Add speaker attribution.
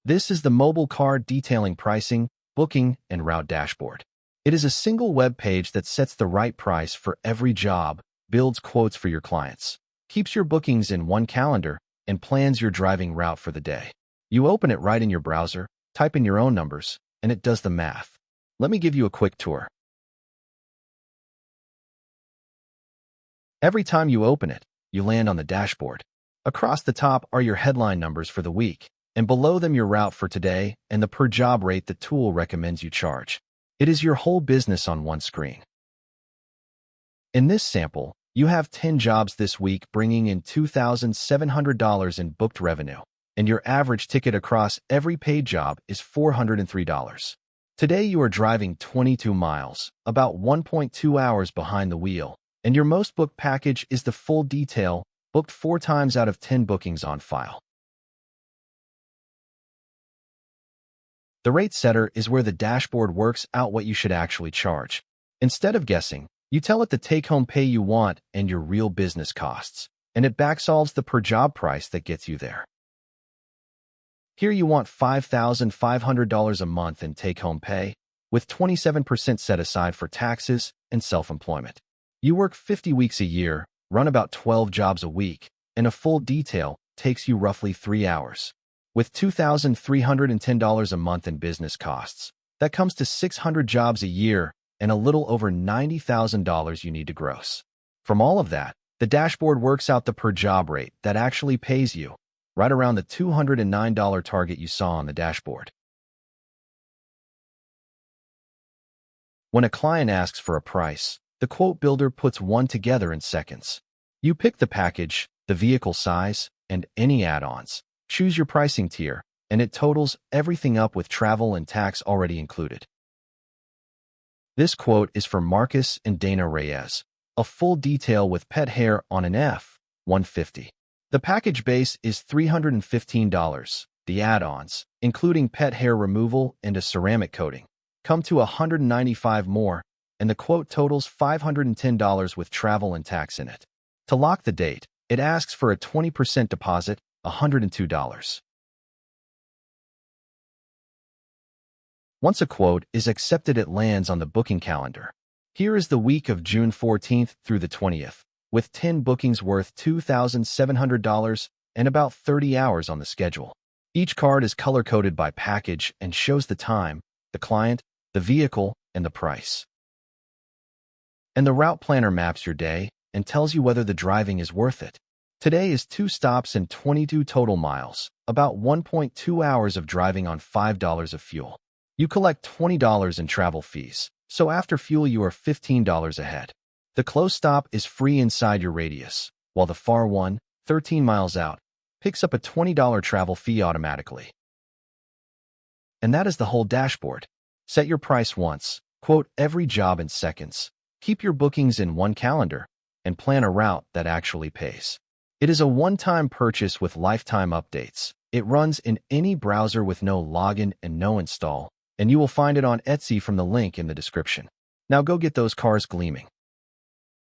Speaker 1: This is the mobile car detailing pricing, booking, and route dashboard. It is a single web page that sets the right price for every job, builds quotes for your clients, keeps your bookings in one calendar, and plans your driving route for the day. You open it right in your browser, type in your own numbers, and it does the math. Let me give you a quick tour. Every time you open it, you land on the dashboard. Across the top are your headline numbers for the week, and below them your route for today and the per job rate the tool recommends you charge. It is your whole business on one screen. In this sample, you have 10 jobs this week bringing in $2,700 in booked revenue, and your average ticket across every paid job is $403. Today you are driving 22 miles, about 1.2 hours behind the wheel, and your most booked package is the full detail, booked 4 times out of 10 bookings on file. The rate setter is where the dashboard works out what you should actually charge. Instead of guessing, you tell it the take-home pay you want and your real business costs, and it backsolves the per job price that gets you there. Here you want $5,500 a month in take-home pay, with 27% set aside for taxes and self-employment. You work 50 weeks a year, run about 12 jobs a week, and a full detail takes you roughly 3 hours. With $2,310 a month in business costs, that comes to 600 jobs a year and a little over $90,000 you need to gross. From all of that, the dashboard works out the per job rate that actually pays you, right around the $209 target you saw on the dashboard. When a client asks for a price, the quote builder puts one together in seconds. You pick the package, the vehicle size, and any add-ons. Choose your pricing tier, and it totals everything up with travel and tax already included. This quote is for Marcus and Dana Reyes, a full detail with pet hair on an F-150. The package base is $315. The add-ons, including pet hair removal and a ceramic coating, come to $195 more, and the quote totals $510 with travel and tax in it. To lock the date, it asks for a 20% deposit, $102. Once a quote is accepted, it lands on the booking calendar. Here is the week of June 14th through the 20th, with 10 bookings worth $2,700 and about 30 hours on the schedule. Each card is color-coded by package and shows the time, the client, the vehicle, and the price. And the route planner maps your day and tells you whether the driving is worth it. Today is 2 stops and 22 total miles, about 1.2 hours of driving on $5 of fuel. You collect $20 in travel fees, so after fuel you are $15 ahead. The close stop is free inside your radius, while the far one, 13 miles out, picks up a $20 travel fee automatically. And that is the whole dashboard. Set your price once, quote every job in seconds, keep your bookings in one calendar, and plan a route that actually pays. It is a one-time purchase with lifetime updates. It runs in any browser with no login and no install, and you will find it on Etsy from the link in the description. Now go get those cars gleaming.